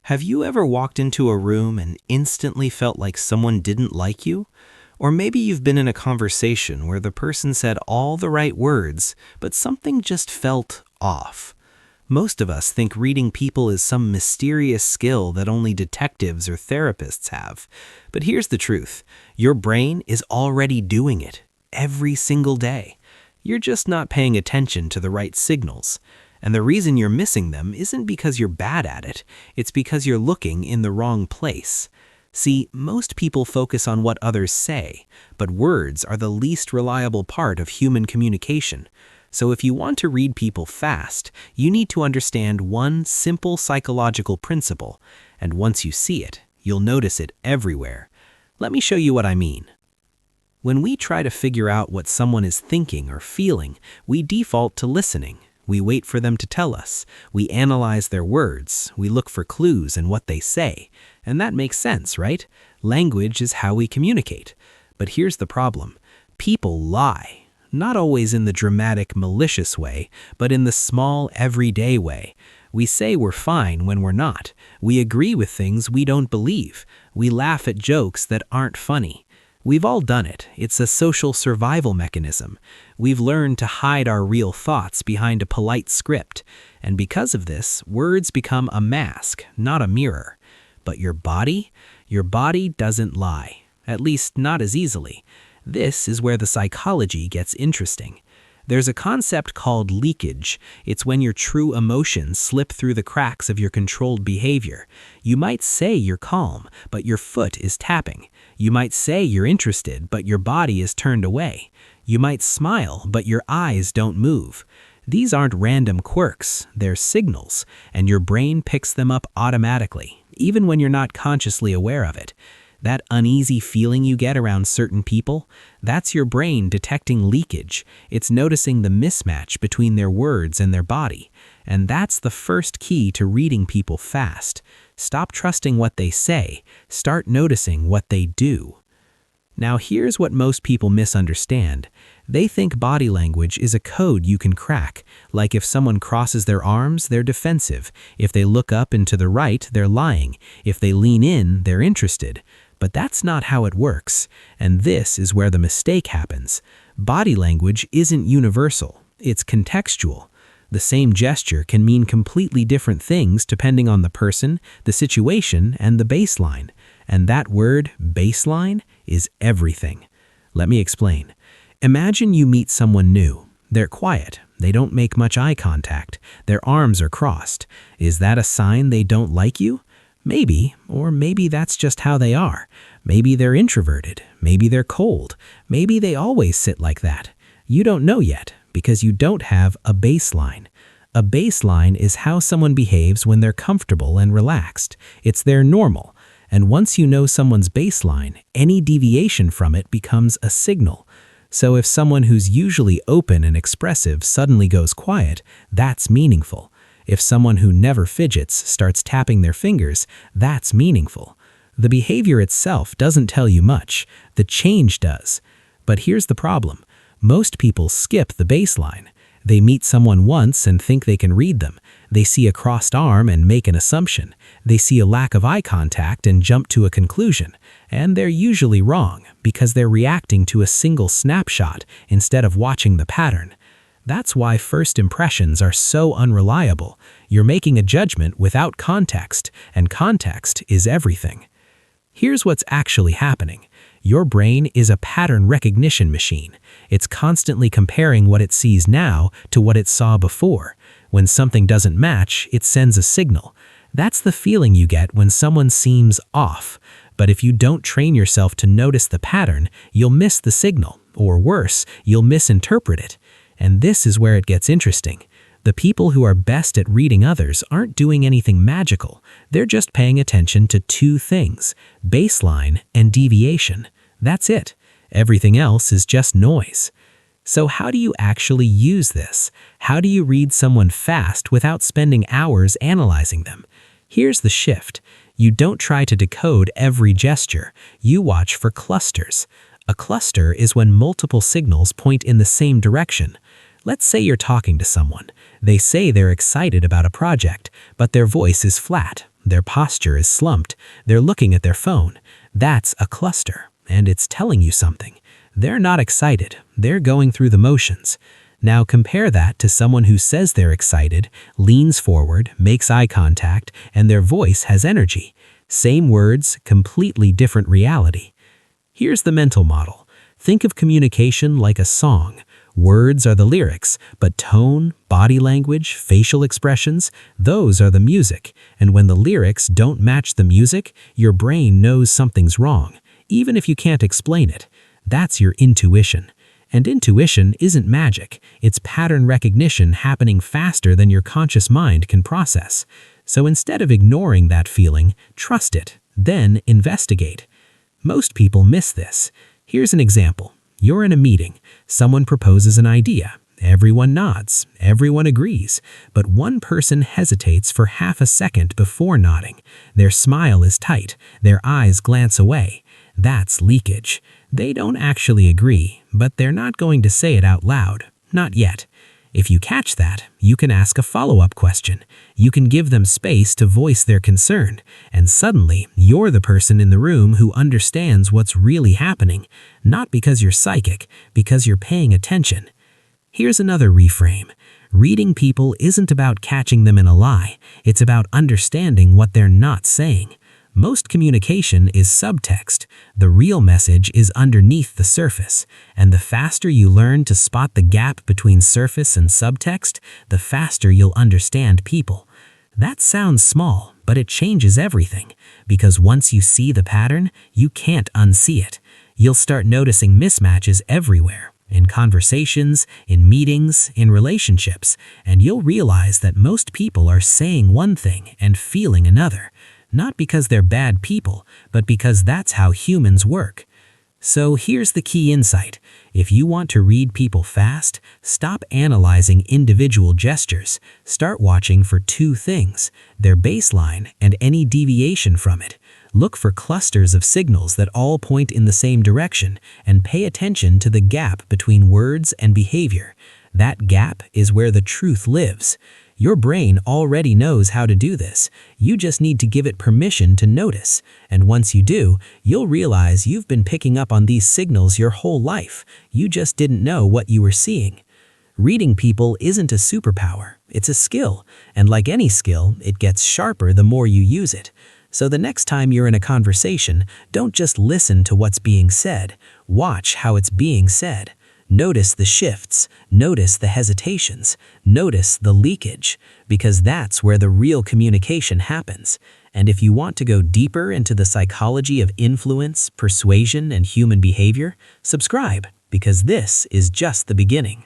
Have you ever walked into a room and instantly felt like someone didn't like you? Or maybe you've been in a conversation where the person said all the right words, but something just felt off. Most of us think reading people is some mysterious skill that only detectives or therapists have. But here's the truth. Your brain is already doing it every single day. You're just not paying attention to the right signals. And the reason you're missing them isn't because you're bad at it. It's because you're looking in the wrong place. See, most people focus on what others say, but words are the least reliable part of human communication. So if you want to read people fast, you need to understand one simple psychological principle, and once you see it, you'll notice it everywhere. Let me show you what I mean. When we try to figure out what someone is thinking or feeling, we default to listening. We wait for them to tell us. We analyze their words. We look for clues in what they say. And that makes sense, right? Language is how we communicate. But here's the problem. People lie. Not always in the dramatic, malicious way, but in the small, everyday way. We say we're fine when we're not. We agree with things we don't believe. We laugh at jokes that aren't funny. We've all done it. It's a social survival mechanism. We've learned to hide our real thoughts behind a polite script. And because of this, words become a mask, not a mirror. But your body doesn't lie. At least not as easily. This is where the psychology gets interesting. There's a concept called leakage. It's when your true emotions slip through the cracks of your controlled behavior. You might say you're calm, but your foot is tapping. You might say you're interested, but your body is turned away. You might smile, but your eyes don't move. These aren't random quirks, they're signals, and your brain picks them up automatically, even when you're not consciously aware of it. That uneasy feeling you get around certain people, that's your brain detecting leakage. It's noticing the mismatch between their words and their body. And that's the first key to reading people fast. Stop trusting what they say. Start noticing what they do. Now here's what most people misunderstand. They think body language is a code you can crack. Like if someone crosses their arms, they're defensive. If they look up and to the right, they're lying. If they lean in, they're interested. But that's not how it works, and this is where the mistake happens. Body language isn't universal, it's contextual. The same gesture can mean completely different things depending on the person, the situation, and the baseline. And that word, baseline, is everything. Let me explain. Imagine you meet someone new. They're quiet. They don't make much eye contact. Their arms are crossed. Is that a sign they don't like you? Maybe, or maybe that's just how they are. Maybe they're introverted. Maybe they're cold. Maybe they always sit like that. You don't know yet, because you don't have a baseline. A baseline is how someone behaves when they're comfortable and relaxed. It's their normal. And once you know someone's baseline, any deviation from it becomes a signal. So if someone who's usually open and expressive suddenly goes quiet, that's meaningful. If someone who never fidgets starts tapping their fingers, that's meaningful. The behavior itself doesn't tell you much. The change does. But here's the problem. Most people skip the baseline. They meet someone once and think they can read them. They see a crossed arm and make an assumption. They see a lack of eye contact and jump to a conclusion. And they're usually wrong because they're reacting to a single snapshot instead of watching the pattern. That's why first impressions are so unreliable. You're making a judgment without context, and context is everything. Here's what's actually happening. Your brain is a pattern recognition machine. It's constantly comparing what it sees now to what it saw before. When something doesn't match, it sends a signal. That's the feeling you get when someone seems off. But if you don't train yourself to notice the pattern, you'll miss the signal, or worse, you'll misinterpret it. And this is where it gets interesting. The people who are best at reading others aren't doing anything magical. They're just paying attention to two things, baseline and deviation. That's it. Everything else is just noise. So how do you actually use this? How do you read someone fast without spending hours analyzing them? Here's the shift. You don't try to decode every gesture. You watch for clusters. A cluster is when multiple signals point in the same direction. Let's say you're talking to someone. They say they're excited about a project, but their voice is flat. their posture is slumped, they're looking at their phone. That's a cluster, and it's telling you something. They're not excited, they're going through the motions. Now compare that to someone who says they're excited, leans forward, makes eye contact, and their voice has energy. Same words, completely different reality. Here's the mental model. Think of communication like a song. Words are the lyrics, but tone, body language, facial expressions, those are the music. And when the lyrics don't match the music, your brain knows something's wrong, even if you can't explain it. That's your intuition. And intuition isn't magic, it's pattern recognition happening faster than your conscious mind can process. So instead of ignoring that feeling, trust it, then investigate. Most people miss this. Here's an example. You're in a meeting, someone proposes an idea. Everyone nods, everyone agrees, but one person hesitates for half a second before nodding. Their smile is tight, their eyes glance away. That's leakage. They don't actually agree, but they're not going to say it out loud. Not yet. If you catch that, you can ask a follow-up question. You can give them space to voice their concern, and suddenly you're the person in the room who understands what's really happening, not because you're psychic, because you're paying attention. Here's another reframe. Reading people isn't about catching them in a lie, it's about understanding what they're not saying. Most communication is subtext. The real message is underneath the surface. And the faster you learn to spot the gap between surface and subtext, the faster you'll understand people. That sounds small, but it changes everything. Because once you see the pattern, you can't unsee it. You'll start noticing mismatches everywhere. In conversations, in meetings, in relationships. And you'll realize that most people are saying one thing and feeling another. Not because they're bad people, but because that's how humans work. So here's the key insight. If you want to read people fast, stop analyzing individual gestures. Start watching for two things, their baseline and any deviation from it. Look for clusters of signals that all point in the same direction, and pay attention to the gap between words and behavior. That gap is where the truth lives. Your brain already knows how to do this. You just need to give it permission to notice. And once you do, you'll realize you've been picking up on these signals your whole life. You just didn't know what you were seeing. Reading people isn't a superpower, it's a skill. And like any skill, it gets sharper the more you use it. So the next time you're in a conversation, don't just listen to what's being said. Watch how it's being said. Notice the shifts, notice the hesitations, notice the leakage, because that's where the real communication happens. And if you want to go deeper into the psychology of influence, persuasion, and human behavior, subscribe, because this is just the beginning.